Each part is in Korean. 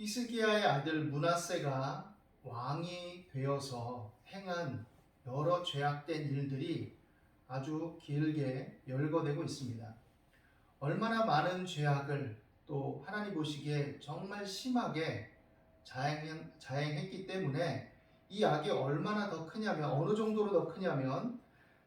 히스기야의 아들 므낫세가 왕이 되어서 행한 여러 죄악된 일들이 아주 길게 열거되고 있습니다. 얼마나 많은 죄악을 또 하나님 보시기에 정말 심하게 자행했기 때문에 이 악이 얼마나 더 크냐면, 어느 정도로 더 크냐면,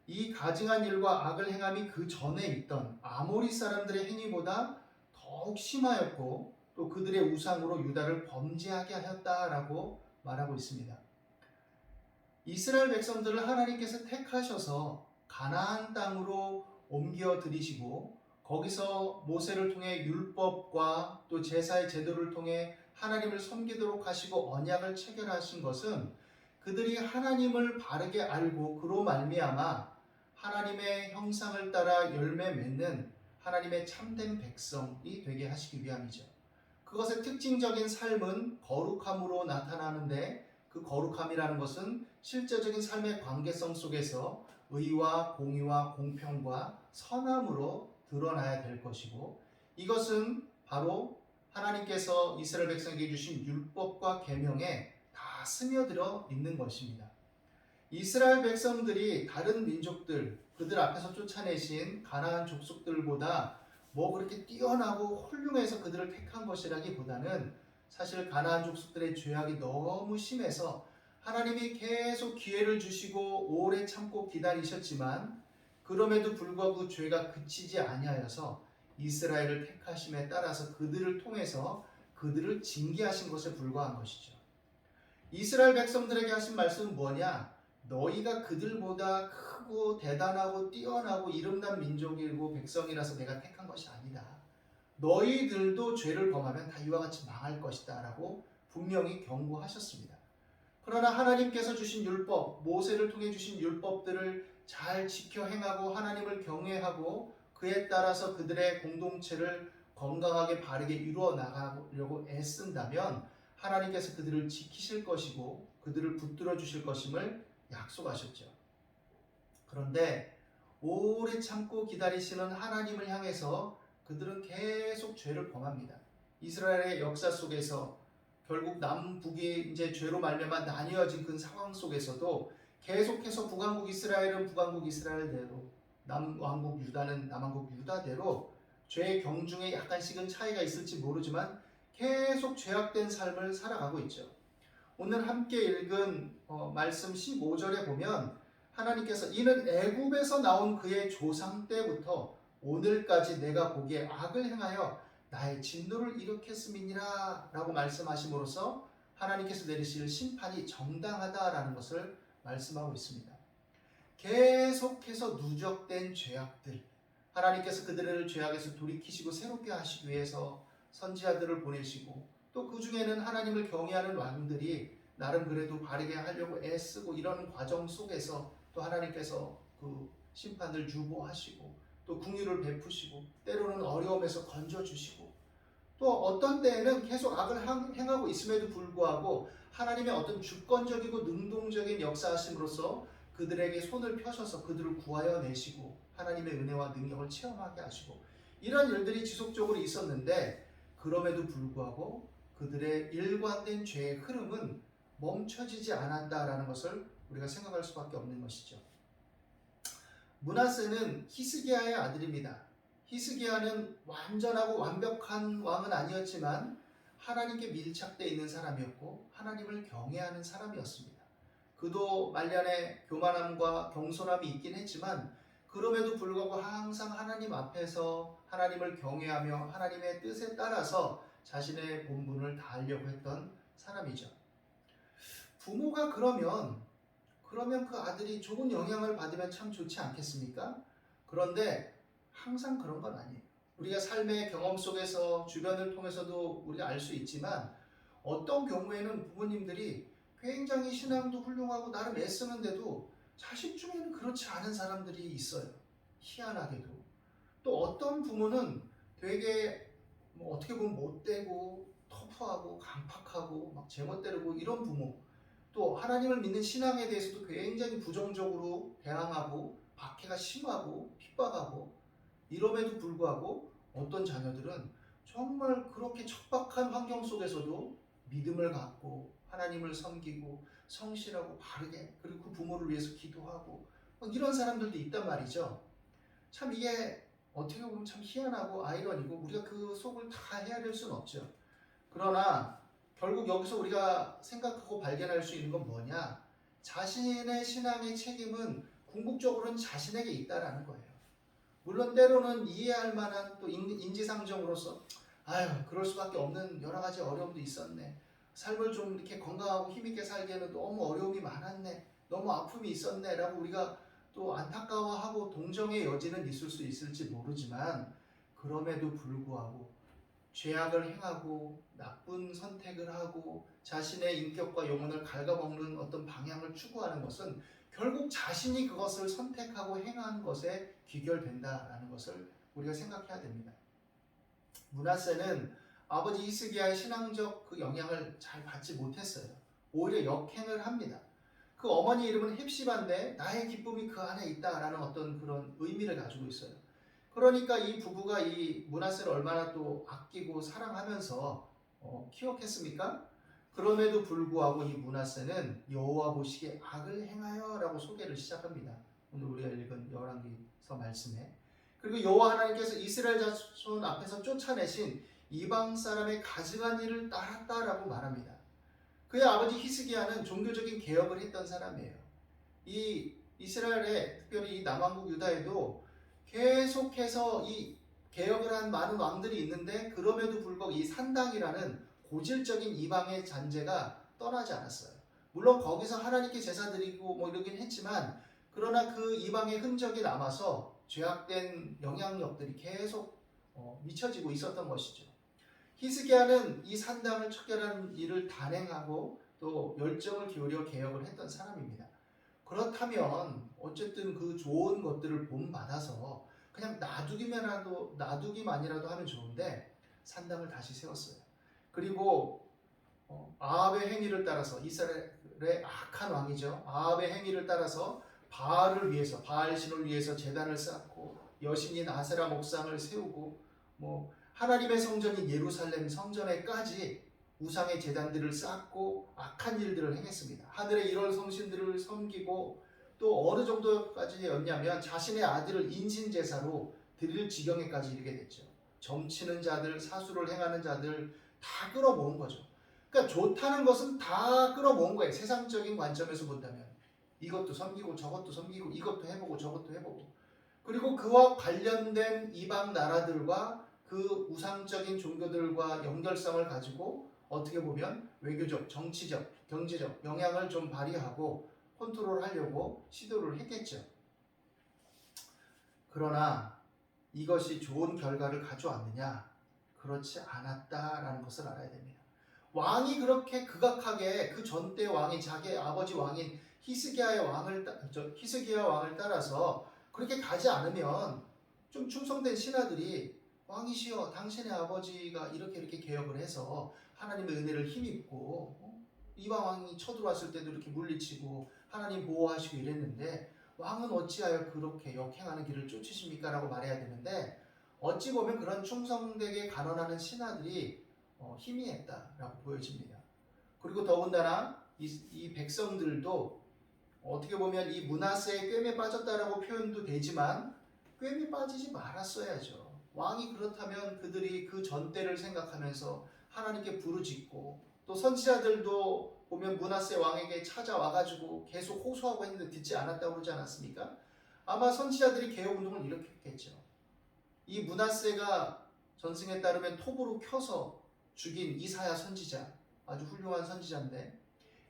이 가증한 일과 악을 행함이 그 전에 있던 아모리 사람들의 행위보다 더욱 심하였고, 또 그들의 우상으로 유다를 범죄하게 하였다라고 말하고 있습니다. 이스라엘 백성들을 하나님께서 택하셔서 가나안 땅으로 옮겨 들이시고, 거기서 모세를 통해 율법과 또 제사의 제도를 통해 하나님을 섬기도록 하시고 언약을 체결하신 것은 그들이 하나님을 바르게 알고 그로 말미암아 하나님의 형상을 따라 열매 맺는 하나님의 참된 백성이 되게 하시기 위함이죠. 그것의 특징적인 삶은 거룩함으로 나타나는데, 그 거룩함이라는 것은 실제적인 삶의 관계성 속에서 의와 공의와 공평과 선함으로 드러나야 될 것이고, 이것은 바로 하나님께서 이스라엘 백성에게 주신 율법과 계명에 다 스며들어 있는 것입니다. 이스라엘 백성들이 다른 민족들, 그들 앞에서 쫓아내신 가나안 족속들보다 뭐 그렇게 뛰어나고 훌륭해서 그들을 택한 것이라기보다는 사실 가나안 족속들의 죄악이 너무 심해서 하나님이 계속 기회를 주시고 오래 참고 기다리셨지만, 그럼에도 불구하고 그 죄가 그치지 아니하여서 이스라엘을 택하심에 따라서 그들을 통해서 그들을 징계하신 것에 불과한 것이죠. 이스라엘 백성들에게 하신 말씀은 뭐냐? 너희가 그들보다 크고 대단하고 뛰어나고 이름난 민족이고 백성이라서 내가 택한 것이 아니다. 너희들도 죄를 범하면 다 이와 같이 망할 것이다 라고 분명히 경고하셨습니다. 그러나 하나님께서 주신 율법, 모세를 통해 주신 율법들을 잘 지켜 행하고 하나님을 경외하고 그에 따라서 그들의 공동체를 건강하게 바르게 이루어 나가려고 애쓴다면 하나님께서 그들을 지키실 것이고 그들을 붙들어 주실 것임을 약속하셨죠. 그런데 오래 참고 기다리시는 하나님을 향해서 그들은 계속 죄를 범합니다. 이스라엘의 역사 속에서 결국 남북이 이제 죄로 말미암아 나뉘어진 그 상황 속에서도 계속해서 북왕국 이스라엘은 북왕국 이스라엘대로, 남왕국 유다는 남왕국 유다대로 죄의 경중에 약간씩은 차이가 있을지 모르지만 계속 죄악된 삶을 살아가고 있죠. 오늘 함께 읽은 말씀 15절에 보면 하나님께서 이는 애굽에서 나온 그의 조상 때부터 오늘까지 내가 보기에 악을 행하여 나의 진노를 일으켰음이니라 라고 말씀하심으로써 하나님께서 내리실 심판이 정당하다라는 것을 말씀하고 있습니다. 계속해서 누적된 죄악들, 하나님께서 그들을 죄악에서 돌이키시고 새롭게 하시기 위해서 선지자들을 보내시고, 또 그 중에는 하나님을 경외하는 왕들이 나름 그래도 바르게 하려고 애쓰고, 이런 과정 속에서 또 하나님께서 그 심판을 유보하시고 또 긍휼을 베푸시고 때로는 어려움에서 건져주시고, 또 어떤 때에는 계속 악을 행하고 있음에도 불구하고 하나님의 어떤 주권적이고 능동적인 역사하심으로써 그들에게 손을 펴셔서 그들을 구하여 내시고 하나님의 은혜와 능력을 체험하게 하시고, 이런 일들이 지속적으로 있었는데, 그럼에도 불구하고 그들의 일관된 죄의 흐름은 멈춰지지 않았다라는 것을 우리가 생각할 수밖에 없는 것이죠. 므낫세는 히스기야의 아들입니다. 히스기야는 완전하고 완벽한 왕은 아니었지만 하나님께 밀착되어 있는 사람이었고 하나님을 경외하는 사람이었습니다. 그도 말년에 교만함과 경솔함이 있긴 했지만 그럼에도 불구하고 항상 하나님 앞에서 하나님을 경외하며 하나님의 뜻에 따라서 자신의 본분을 다하려고 했던 사람이죠. 부모가 그러면 그 아들이 좋은 영향을 받으면 참 좋지 않겠습니까? 그런데 항상 그런 건 아니에요. 우리가 삶의 경험 속에서 주변을 통해서도 우리가 알 수 있지만, 어떤 경우에는 부모님들이 굉장히 신앙도 훌륭하고 나름 애쓰는데도 자식 중에는 그렇지 않은 사람들이 있어요. 희한하게도. 또 어떤 부모는 되게 어떻게 보면 못되고 터프하고 강팍하고 막 제멋대로고 이런 부모, 또 하나님을 믿는 신앙에 대해서도 굉장히 부정적으로 대항하고 박해가 심하고 핍박하고, 이럼에도 불구하고 어떤 자녀들은 정말 그렇게 척박한 환경 속에서도 믿음을 갖고 하나님을 섬기고 성실하고 바르게, 그리고 그 부모를 위해서 기도하고 이런 사람들도 있단 말이죠. 참 이게 어떻게 보면 참 희한하고 아이러니고 우리가 그 속을 다 헤아릴 수는 없죠. 그러나 결국 여기서 우리가 생각하고 발견할 수 있는 건 뭐냐? 자신의 신앙의 책임은 궁극적으로는 자신에게 있다라는 거예요. 물론 때로는 이해할 만한 또 인지상정으로서 아유 그럴 수밖에 없는 여러 가지 어려움도 있었네. 삶을 좀 이렇게 건강하고 힘있게 살기에는 너무 어려움이 많았네. 너무 아픔이 있었네 라고 우리가 또 안타까워하고 동정의 여지는 있을 수 있을지 모르지만 그럼에도 불구하고 죄악을 행하고 나쁜 선택을 하고 자신의 인격과 영혼을 갉아먹는 어떤 방향을 추구하는 것은 결국 자신이 그것을 선택하고 행한 것에 귀결된다라는 것을 우리가 생각해야 됩니다. 므낫세는 아버지 히스기야의 신앙적 그 영향을 잘 받지 못했어요. 오히려 역행을 합니다. 그 어머니 이름은 헵시바인데 나의 기쁨이 그 안에 있다라는 어떤 그런 의미를 가지고 있어요. 그러니까 이 부부가 이 므낫세를 얼마나 또 아끼고 사랑하면서 키웠겠습니까? 그럼에도 불구하고 이 므낫세는 여호와 보시기에 악을 행하여라고 소개를 시작합니다. 오늘 우리가 읽은 열왕기서 말씀에. 그리고 여호와 하나님께서 이스라엘 자손 앞에서 쫓아내신 이방 사람의 가증한 일을 따랐다라고 말합니다. 그의 아버지 히스기야는 종교적인 개혁을 했던 사람이에요. 이 이스라엘에 특별히 이 남왕국 유다에도 계속해서 이 개혁을 한 많은 왕들이 있는데 그럼에도 불구하고 이 산당이라는 고질적인 이방의 잔재가 떠나지 않았어요. 물론 거기서 하나님께 제사 드리고 뭐 이러긴 했지만 그러나 그 이방의 흔적이 남아서 죄악된 영향력들이 계속 미쳐지고 있었던 것이죠. 히스기야는 이 산당을 척결하는 일을 단행하고 또 열정을 기울여 개혁을 했던 사람입니다. 그렇다면 어쨌든 그 좋은 것들을 본받아서 그냥 놔두기만이라도 하면 좋은데 산당을 다시 세웠어요. 그리고 아합의 행위를 따라서 이스라엘의 악한 왕이죠. 아합의 행위를 따라서 바알을 위해서 바알신을 위해서 제단을 쌓고 여신인 아세라 목상을 세우고 뭐 하나님의 성전인 예루살렘 성전에까지 우상의 제단들을 쌓고 악한 일들을 행했습니다. 하늘의 일월 성신들을 섬기고 또 어느 정도까지였냐면 자신의 아들을 인신제사로 드릴 지경에까지 이르게 됐죠. 점치는 자들, 사수를 행하는 자들 다 끌어모은 거죠. 그러니까 좋다는 것은 다 끌어모은 거예요. 세상적인 관점에서 본다면 이것도 섬기고 저것도 섬기고 이것도 해보고 저것도 해보고 그리고 그와 관련된 이방 나라들과 그 우상적인 종교들과 연결성을 가지고 어떻게 보면 외교적, 정치적, 경제적 영향을 좀 발휘하고 컨트롤하려고 시도를 했겠죠. 그러나 이것이 좋은 결과를 가져왔느냐? 그렇지 않았다라는 것을 알아야 됩니다. 왕이 그렇게 극악하게 그 전때 왕이 자기 아버지 왕인 히스기야 왕을 따라서 그렇게 가지 않으면 좀 충성된 신하들이 왕이시여 당신의 아버지가 이렇게 개혁을 해서 하나님의 은혜를 힘입고 이방 왕이 쳐들어왔을 때도 이렇게 물리치고 하나님 보호하시고 이랬는데 왕은 어찌하여 그렇게 역행하는 길을 쫓으십니까? 라고 말해야 되는데 어찌 보면 그런 충성되게 간언하는 신하들이 희미했다라고 보여집니다. 그리고 더군다나 이 백성들도 어떻게 보면 이 므낫세의 꿰매 빠졌다라고 표현도 되지만 꿰매 빠지지 말았어야죠. 왕이 그렇다면 그들이 그 전때를 생각하면서 하나님께 부르짖고 또 선지자들도 보면 므낫세 왕에게 찾아와가지고 계속 호소하고 했는데 듣지 않았다고 그러지 않았습니까? 아마 선지자들이 개혁운동을 이렇게 했겠죠. 이 므낫세가 전승에 따르면 톱으로 켜서 죽인 이사야 선지자, 아주 훌륭한 선지자인데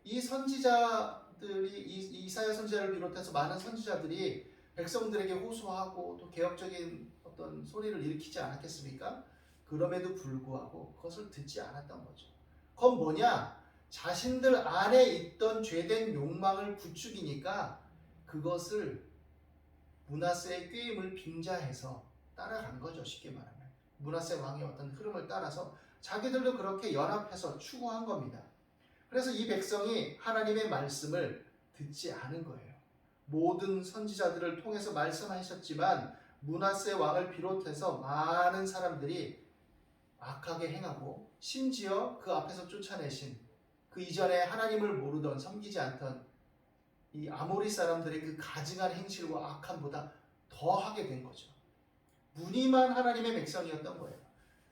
이 선지자들이 이사야 선지자를 비롯해서 많은 선지자들이 백성들에게 호소하고 또 개혁적인 어떤 소리를 일으키지 않았겠습니까? 그럼에도 불구하고 그것을 듣지 않았던 거죠. 그건 뭐냐? 자신들 안에 있던 죄된 욕망을 부추기니까 그것을 므낫세의 꾀임을 빙자해서 따라간 거죠. 쉽게 말하면 므낫세 왕의 어떤 흐름을 따라서 자기들도 그렇게 연합해서 추구한 겁니다. 그래서 이 백성이 하나님의 말씀을 듣지 않은 거예요. 모든 선지자들을 통해서 말씀하셨지만 므낫세 왕을 비롯해서 많은 사람들이 악하게 행하고 심지어 그 앞에서 쫓아내신 그 이전에 하나님을 모르던 섬기지 않던 이 아모리 사람들의 그 가증한 행실과 악함보다 더 하게 된 거죠. 무늬만 하나님의 백성이었던 거예요.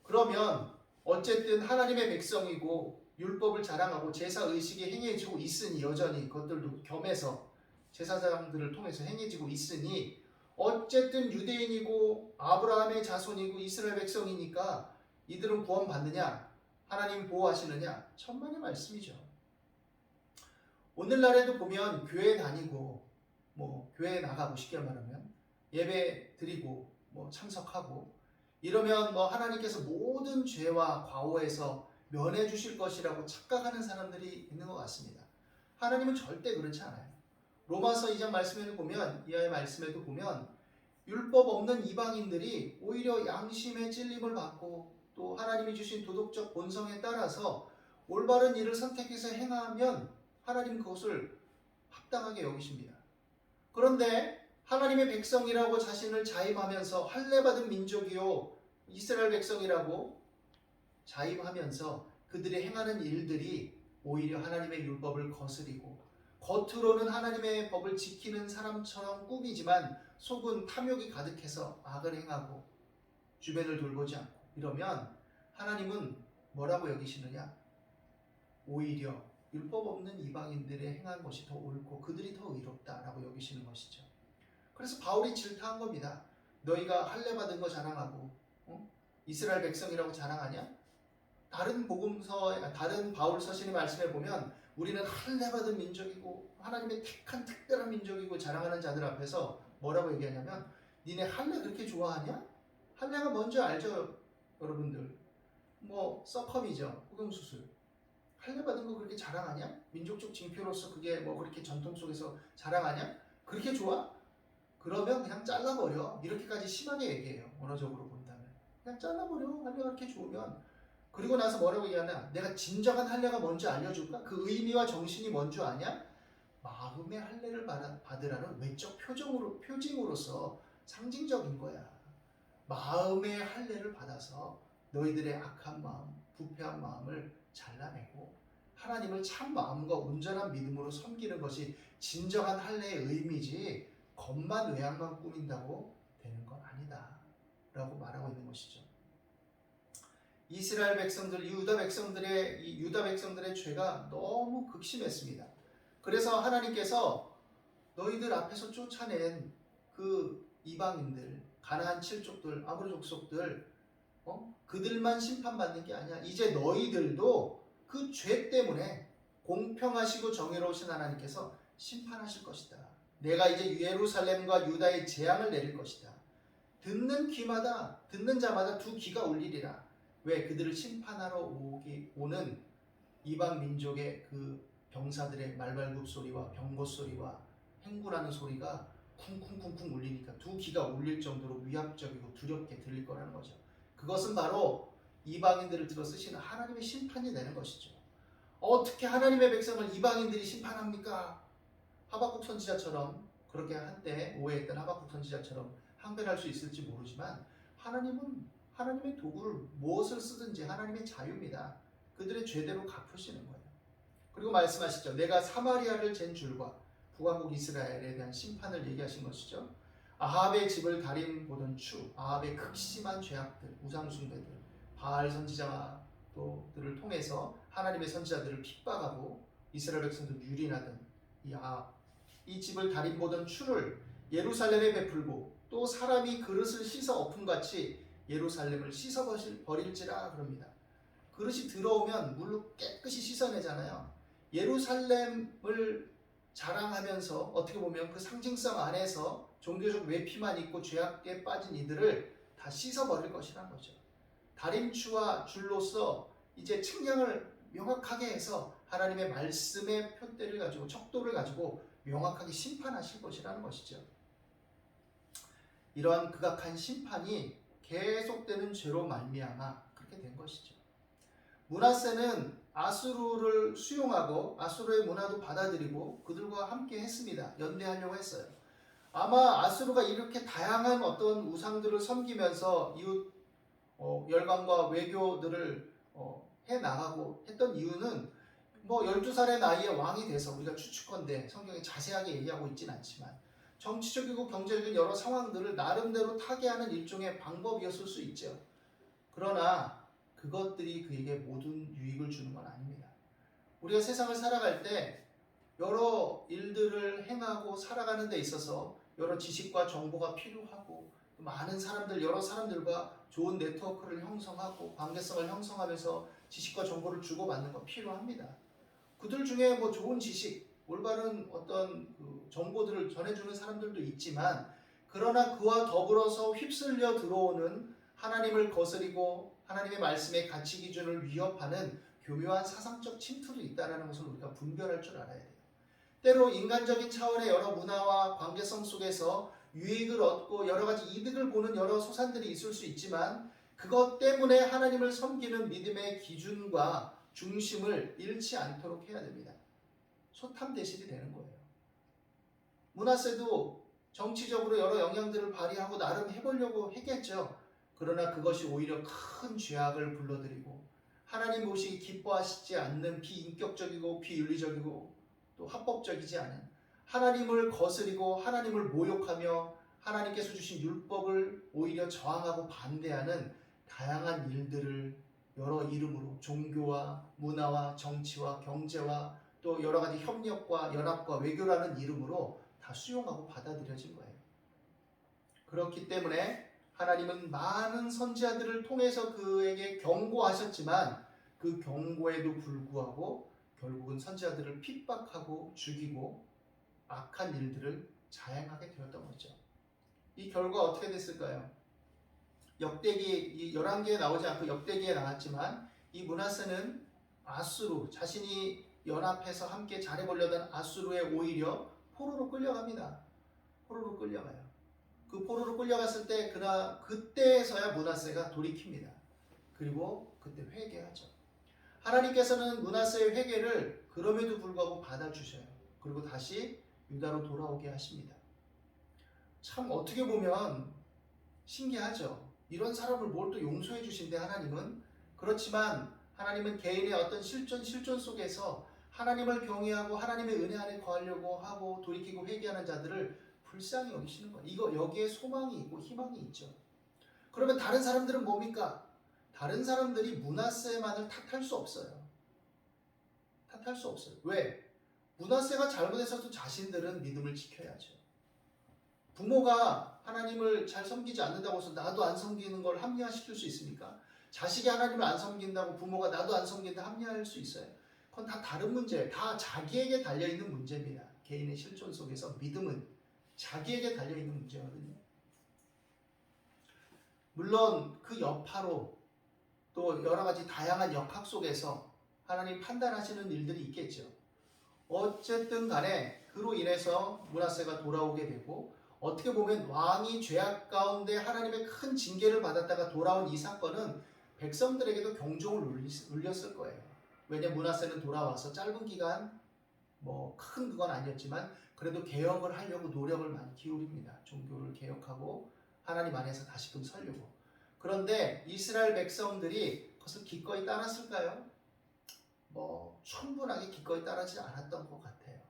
그러면 어쨌든 하나님의 백성이고 율법을 자랑하고 제사 의식이 행해지고 있으니 여전히 그것들도 겸해서 제사장들을 통해서 행해지고 있으니 어쨌든 유대인이고 아브라함의 자손이고 이스라엘 백성이니까 이들은 구원받느냐? 하나님 보호하시느냐? 천만의 말씀이죠. 오늘날에도 보면 교회 다니고 교회에 나가고 쉽게 말하면 예배 드리고 참석하고 이러면 하나님께서 모든 죄와 과오에서 면해 주실 것이라고 착각하는 사람들이 있는 것 같습니다. 하나님은 절대 그렇지 않아요. 로마서 2장 말씀에도 보면 이하의 말씀에도 보면 율법 없는 이방인들이 오히려 양심의 찔림을 받고 또 하나님이 주신 도덕적 본성에 따라서 올바른 일을 선택해서 행하면 하나님 그것을 합당하게 여기십니다. 그런데 하나님의 백성이라고 자신을 자임하면서 할례받은 민족이요 이스라엘 백성이라고 자임하면서 그들이 행하는 일들이 오히려 하나님의 율법을 거스리고 겉으로는 하나님의 법을 지키는 사람처럼 꾸미지만 속은 탐욕이 가득해서 악을 행하고 주변을 돌보지 않고 이러면 하나님은 뭐라고 여기시느냐? 오히려 율법 없는 이방인들의 행한 것이 더 옳고 그들이 더 의롭다라고 여기시는 것이죠. 그래서 바울이 질타한 겁니다. 너희가 할례 받은 거 자랑하고 이스라엘 백성이라고 자랑하냐? 다른 바울 서신의 말씀에 보면 우리는 할례 받은 민족이고 하나님의 택한 특별한 민족이고 자랑하는 자들 앞에서 뭐라고 얘기하냐면 니네 할례 그렇게 좋아하냐? 할례가 뭔지 알죠? 여러분들 서컴이죠. 복용수술 할례 받은 거 그렇게 자랑하냐? 민족적 징표로서 그게 그렇게 전통 속에서 자랑하냐? 그렇게 좋아? 그러면 그냥 잘라버려. 이렇게까지 심하게 얘기해요. 언어적으로 본다면 그냥 잘라버려. 할례가 그렇게 좋으면. 그리고 나서 뭐라고 얘기하냐? 내가 진정한 할례가 뭔지 알려줄까? 그 의미와 정신이 뭔 줄 아냐? 마음의 할례를 받으라는 외적 표징으로서 상징적인 거야. 마음의 할례를 받아서 너희들의 악한 마음, 부패한 마음을 잘라내고 하나님을 참 마음과 온전한 믿음으로 섬기는 것이 진정한 할례의 의미지 겉만 외양만 꾸민다고 되는 건 아니다 라고 말하고 있는 것이죠. 이스라엘 백성들, 유다 백성들의 죄가 너무 극심했습니다. 그래서 하나님께서 너희들 앞에서 쫓아낸 그 이방인들, 가나안 칠족들, 아모리 족속들, 그들만 심판받는 게 아니야. 이제 너희들도 그 죄 때문에 공평하시고 정의로우신 하나님께서 심판하실 것이다. 내가 이제 예루살렘과 유다의 재앙을 내릴 것이다. 듣는 자마다 두 귀가 울리리라. 왜? 그들을 심판하러 오는 이방 민족의 그 병사들의 말발굽 소리와 병거 소리와 행군하는 소리가 쿵쿵쿵쿵 울리니까 두 귀가 울릴 정도로 위압적이고 두렵게 들릴 거라는 거죠. 그것은 바로 이방인들을 들어 쓰시는 하나님의 심판이 되는 것이죠. 어떻게 하나님의 백성을 이방인들이 심판합니까? 하박국 선지자처럼 그렇게 한때 오해했던 하박국 선지자처럼 항변할 수 있을지 모르지만 하나님은 하나님의 도구를 무엇을 쓰든지 하나님의 자유입니다. 그들의 죄대로 갚으시는 거예요. 그리고 말씀하시죠. 내가 사마리아를 잰 줄과 북왕국 이스라엘에 대한 심판을 얘기하신 것이죠. 아합의 집을 가림 보던 추, 아합의 극심한 죄악들, 우상숭배들, 바알 선지자들을 통해서 하나님의 선지자들을 핍박하고 이스라엘 백성들 유린하던 이 아합, 이 집을 가림 보던 추를 예루살렘에 베풀고 또 사람이 그릇을 씻어 엎음같이 예루살렘을 씻어버릴지라 그럽니다. 그릇이 들어오면 물로 깨끗이 씻어내잖아요. 예루살렘을 자랑하면서 어떻게 보면 그 상징성 안에서 종교적 외피만 있고 죄악에 빠진 이들을 다 씻어버릴 것이라는 거죠. 다림추와 줄로서 이제 측량을 명확하게 해서 하나님의 말씀의 표대를 가지고 척도를 가지고 명확하게 심판하실 것이라는 것이죠. 이러한 극악한 심판이 계속되는 죄로 말미암아 그렇게 된 것이죠. 므낫세는 아수르를 수용하고 아수르의 문화도 받아들이고 그들과 함께 했습니다. 연대하려고 했어요. 아마 아수르가 이렇게 다양한 어떤 우상들을 섬기면서 이웃 열강과 외교들을 해 나가고 했던 이유는 12살의 나이에 왕이 돼서 우리가 추측컨대 성경에 자세하게 얘기하고 있진 않지만 정치적이고 경제적인 여러 상황들을 나름대로 타개하는 일종의 방법이었을 수 있죠. 그러나 그것들이 그에게 모든 유익을 주는 건 아닙니다. 우리가 세상을 살아갈 때 여러 일들을 행하고 살아가는 데 있어서 여러 지식과 정보가 필요하고 많은 사람들, 여러 사람들과 좋은 네트워크를 형성하고 관계성을 형성하면서 지식과 정보를 주고받는 건 필요합니다. 그들 중에 좋은 지식, 올바른 어떤 정보들을 전해주는 사람들도 있지만 그러나 그와 더불어서 휩쓸려 들어오는 하나님을 거스리고 하나님의 말씀의 가치 기준을 위협하는 교묘한 사상적 침투도 있다는 것을 우리가 분별할 줄 알아야 돼요. 때로 인간적인 차원의 여러 문화와 관계성 속에서 유익을 얻고 여러 가지 이득을 보는 여러 소산들이 있을 수 있지만 그것 때문에 하나님을 섬기는 믿음의 기준과 중심을 잃지 않도록 해야 됩니다. 소탐대실이 되는 거예요. 므낫세도 정치적으로 여러 영향들을 발휘하고 나름 해보려고 했겠죠. 그러나 그것이 오히려 큰 죄악을 불러들이고 하나님 보시기 기뻐하시지 않는 비인격적이고 비윤리적이고 또 합법적이지 않은 하나님을 거스리고 하나님을 모욕하며 하나님께서 주신 율법을 오히려 저항하고 반대하는 다양한 일들을 여러 이름으로 종교와 문화와 정치와 경제와 또 여러 가지 협력과 연합과 외교라는 이름으로 다 수용하고 받아들여진 거예요. 그렇기 때문에 하나님은 많은 선지자들을 통해서 그에게 경고하셨지만 그 경고에도 불구하고 결국은 선지자들을 핍박하고 죽이고 악한 일들을 자행하게 되었던 거죠. 이 결과가 어떻게 됐을까요? 역대기 11기에 나오지 않고 역대기에 나왔지만 이 므낫세는 아수르, 자신이 연합해서 함께 잘해보려던 아수르에 오히려 포로로 끌려갑니다. 포로로 끌려가요. 그 포로로 끌려갔을 때 그때서야 므낫세가 돌이킵니다. 그리고 그때 회개하죠. 하나님께서는 므낫세의 회개를 그럼에도 불구하고 받아주셔요. 그리고 다시 유다로 돌아오게 하십니다. 참 어떻게 보면 신기하죠. 이런 사람을 뭘 또 용서해 주신대 하나님은. 그렇지만 하나님은 개인의 어떤 실존 속에서 하나님을 경외하고 하나님의 은혜 안에 거하려고 하고 돌이키고 회개하는 자들을 불쌍히 여기시는 거예요. 여기에 소망이 있고 희망이 있죠. 그러면 다른 사람들은 뭡니까? 다른 사람들이 므낫세만을 탓할 수 없어요. 탓할 수 없어요. 왜? 므낫세가 잘못했어도 자신들은 믿음을 지켜야죠. 부모가 하나님을 잘 섬기지 않는다고 해서 나도 안 섬기는 걸 합리화시킬 수 있습니까? 자식이 하나님을 안 섬긴다고 부모가 나도 안 섬긴다 합리화할 수 있어요? 그건 다 다른 문제예요. 다 자기에게 달려있는 문제입니다. 개인의 실존 속에서 믿음은 자기에게 달려있는 문제거든요. 물론 그 여파로 또 여러 가지 다양한 역학 속에서 하나님 판단하시는 일들이 있겠죠. 어쨌든 간에 그로 인해서 므낫세가 돌아오게 되고 어떻게 보면 왕이 죄악 가운데 하나님의 큰 징계를 받았다가 돌아온 이 사건은 백성들에게도 경종을 울렸을 거예요. 왜냐하면 므낫세는 돌아와서 짧은 기간 큰 그건 아니었지만 그래도 개혁을 하려고 노력을 많이 기울입니다. 종교를 개혁하고 하나님 안에서 다시금 살려고. 그런데 이스라엘 백성들이 그것을 기꺼이 따랐을까요? 충분하게 기꺼이 따르지 않았던 것 같아요.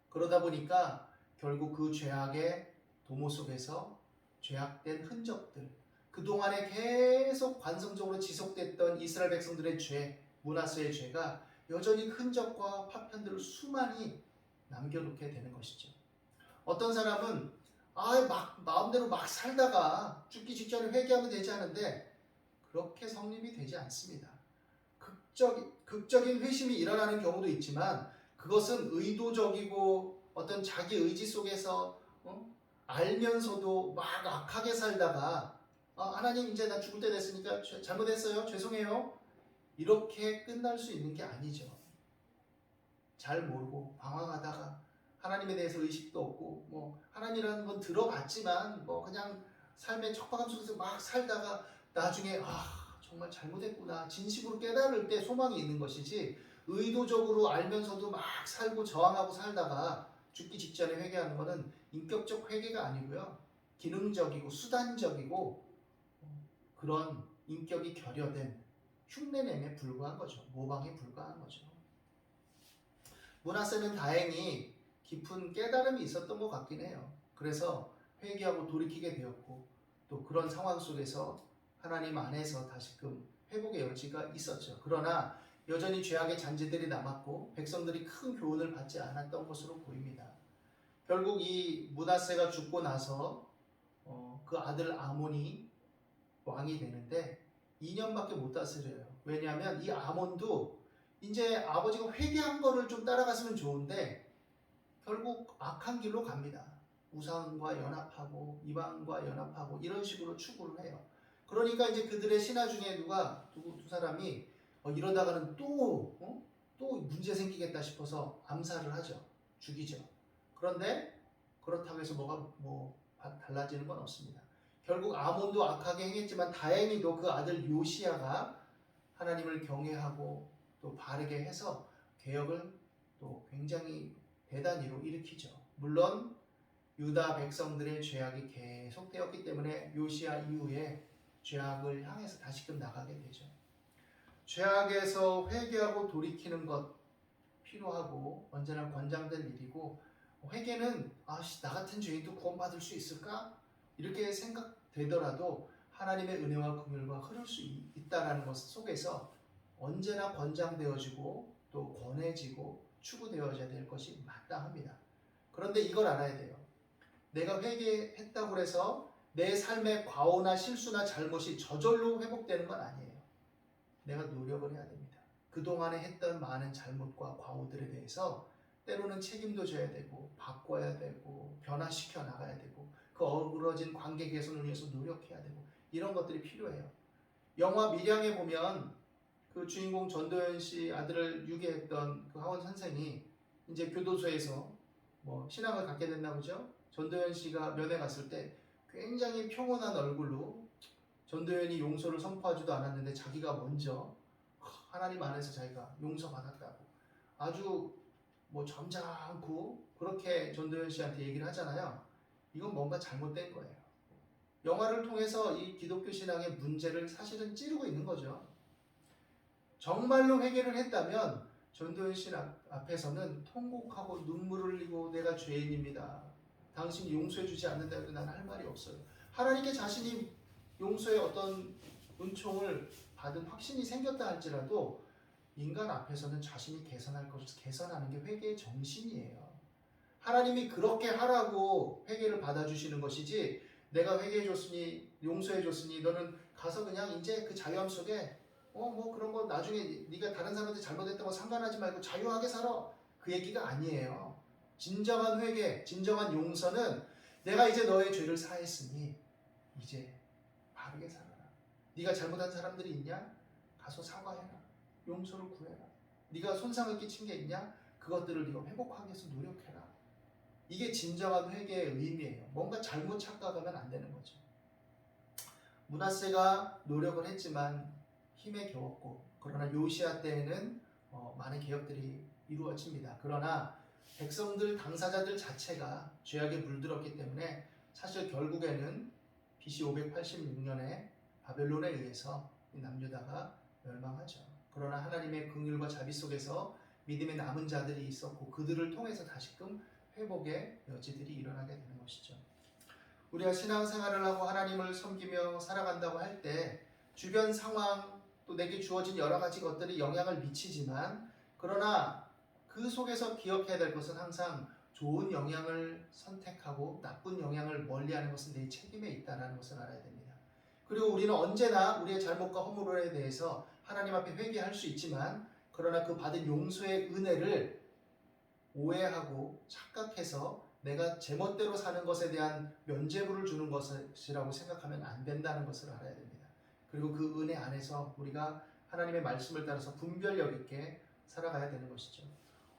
그러다 보니까 결국 그 죄악의 도모 속에서 죄악된 흔적들, 그동안에 계속 관성적으로 지속됐던 이스라엘 백성들의 죄, 므낫세의 죄가 여전히 흔적과 파편들을 수많이 남겨놓게 되는 것이죠. 어떤 사람은 마음대로 막 살다가 죽기 직전에 회개하면 되지 않은데 그렇게 성립이 되지 않습니다. 극적인 회심이 일어나는 경우도 있지만 그것은 의도적이고 어떤 자기 의지 속에서 알면서도 막 악하게 살다가 하나님 이제 나 죽을 때 됐으니까 잘못했어요. 죄송해요. 이렇게 끝날 수 있는 게 아니죠. 잘 모르고 방황하다가 하나님에 대해서 의식도 없고 하나님이라는 건 들어봤지만 그냥 삶의 척박함 속에서 막 살다가 나중에 정말 잘못했구나 진심으로 깨달을 때 소망이 있는 것이지 의도적으로 알면서도 막 살고 저항하고 살다가 죽기 직전에 회개하는 것은 인격적 회개가 아니고요. 기능적이고 수단적이고 그런 인격이 결여된 흉내냄에 불과한 거죠. 모방에 불과한 거죠. 므낫세는 다행히 깊은 깨달음이 있었던 것 같긴 해요. 그래서 회개하고 돌이키게 되었고 또 그런 상황 속에서 하나님 안에서 다시금 회복의 여지가 있었죠. 그러나 여전히 죄악의 잔재들이 남았고 백성들이 큰 교훈을 받지 않았던 것으로 보입니다. 결국 이 므낫세가 죽고 나서 그 아들 아몬이 왕이 되는데 2년밖에 못 다스려요. 왜냐하면 이 아몬도 이제 아버지가 회개한 거를 좀 따라갔으면 좋은데 결국 악한 길로 갑니다. 우상과 연합하고 이방과 연합하고 이런 식으로 추구를 해요. 그러니까 이제 그들의 신하 중에 두 사람이 이러다가는 또 문제 생기겠다 싶어서 암살을 하죠. 죽이죠. 그런데 그렇다고 해서 뭐가 달라지는 건 없습니다. 결국 아몬도 악하게 행했지만 다행히도 그 아들 요시야가 하나님을 경외하고 또 바르게 해서 개혁을 또 굉장히 대단히로 일으키죠. 물론 유다 백성들의 죄악이 계속되었기 때문에 요시야 이후에 죄악을 향해서 다시금 나가게 되죠. 죄악에서 회개하고 돌이키는 것 필요하고 언제나 권장될 일이고 회개는 나 같은 죄인도 구원받을 수 있을까? 이렇게 생각되더라도 하나님의 은혜와 긍휼과 흐를 수 있다는 것 속에서 언제나 권장되어지고 또 권해지고 추구되어져야 될 것이 마땅합니다. 그런데 이걸 알아야 돼요. 내가 회개했다고 해서 내 삶의 과오나 실수나 잘못이 저절로 회복되는 건 아니에요. 내가 노력을 해야 됩니다. 그동안에 했던 많은 잘못과 과오들에 대해서 때로는 책임도 져야 되고 바꿔야 되고 변화시켜 나가야 되고 그 어그러진 관계 개선을 위해서 노력해야 되고 이런 것들이 필요해요. 영화 밀양에 보면 그 주인공 전도연 씨 아들을 유괴했던 그 하원 선생이 이제 교도소에서 신앙을 갖게 됐나 보죠. 전도연 씨가 면회 갔을 때 굉장히 평온한 얼굴로 전도연이 용서를 선포하지도 않았는데 자기가 먼저 하나님 안에서 자기가 용서받았다고 아주 점잖고 그렇게 전도연 씨한테 얘기를 하잖아요. 이건 뭔가 잘못된 거예요. 영화를 통해서 이 기독교 신앙의 문제를 사실은 찌르고 있는 거죠. 정말로 회개를 했다면 전도연 씨 앞에서는 통곡하고 눈물을 흘리고 내가 죄인입니다. 당신이 용서해 주지 않는다 해도 난 할 말이 없어요. 하나님께 자신이 용서의 어떤 은총을 받은 확신이 생겼다 할지라도 인간 앞에서는 자신이 개선할 것을 개선하는 게 회개의 정신이에요. 하나님이 그렇게 하라고 회개를 받아주시는 것이지 내가 회개해줬으니 용서해줬으니 너는 가서 그냥 이제 그 자유함 속에 그런 거 나중에 네가 다른 사람한테 잘못했던 거 상관하지 말고 자유하게 살아. 그 얘기가 아니에요. 진정한 회개, 진정한 용서는 내가 이제 너의 죄를 사했으니 이제 바르게 살아라. 네가 잘못한 사람들이 있냐? 가서 사과해라. 용서를 구해라. 네가 손상을 끼친 게 있냐? 그것들을 네가 회복하기 위해서 노력해라. 이게 진정한 회개의 의미예요. 뭔가 잘못 착각하면 안 되는 거죠. 므낫세가 노력을 했지만 힘에 겨웠고 그러나 요시야 때에는 많은 개혁들이 이루어집니다. 그러나 백성들 당사자들 자체가 죄악에 물들었기 때문에 사실 결국에는 BC 586년에 바벨론에 의해서 남유다가 멸망하죠. 그러나 하나님의 긍휼과 자비 속에서 믿음의 남은 자들이 있었고 그들을 통해서 다시금 회복의 여지들이 일어나게 되는 것이죠. 우리가 신앙생활을 하고 하나님을 섬기며 살아간다고 할 때 주변 상황 또 내게 주어진 여러 가지 것들이 영향을 미치지만 그러나 그 속에서 기억해야 될 것은 항상 좋은 영향을 선택하고 나쁜 영향을 멀리하는 것은 내 책임에 있다는 것을 알아야 됩니다. 그리고 우리는 언제나 우리의 잘못과 허물에 대해서 하나님 앞에 회개할 수 있지만 그러나 그 받은 용서의 은혜를 오해하고 착각해서 내가 제멋대로 사는 것에 대한 면죄부를 주는 것이라고 생각하면 안 된다는 것을 알아야 됩니다. 그리고 그 은혜 안에서 우리가 하나님의 말씀을 따라서 분별력 있게 살아가야 되는 것이죠.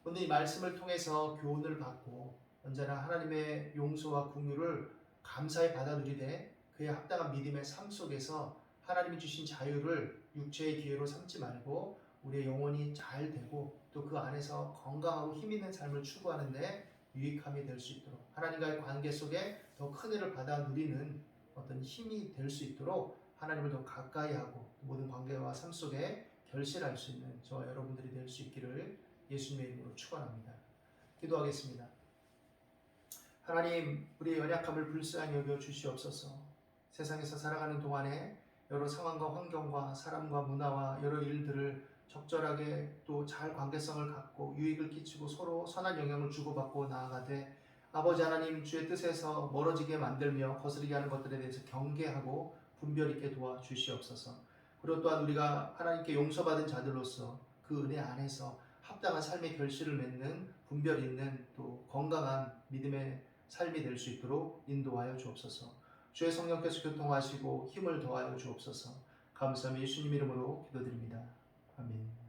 오늘 이 말씀을 통해서 교훈을 받고 언제나 하나님의 용서와 긍휼을 감사히 받아 누리되 그에 합당한 믿음의 삶 속에서 하나님이 주신 자유를 육체의 기회로 삼지 말고 우리의 영혼이 잘 되고 또 그 안에서 건강하고 힘 있는 삶을 추구하는데 유익함이 될 수 있도록 하나님과의 관계 속에 더 큰 은혜를 받아 누리는 어떤 힘이 될 수 있도록 하나님을 더 가까이 하고 모든 관계와 삶 속에 결실할 수 있는 저와 여러분들이 될 수 있기를 예수님의 이름으로 축원합니다. 기도하겠습니다. 하나님, 우리의 연약함을 불쌍히 여겨 주시옵소서. 세상에서 살아가는 동안에 여러 상황과 환경과 사람과 문화와 여러 일들을 적절하게 또 잘 관계성을 갖고 유익을 끼치고 서로 선한 영향을 주고받고 나아가되 아버지 하나님, 주의 뜻에서 멀어지게 만들며 거스르게 하는 것들에 대해서 경계하고 분별 있게 도와주시옵소서. 그리고 또한 우리가 하나님께 용서받은 자들로서 그 은혜 안에서 합당한 삶의 결실을 맺는 분별 있는 또 건강한 믿음의 삶이 될 수 있도록 인도하여 주옵소서. 주의 성령께서 교통하시고 힘을 더하여 주옵소서. 감사함이 예수님 이름으로 기도드립니다. 아멘.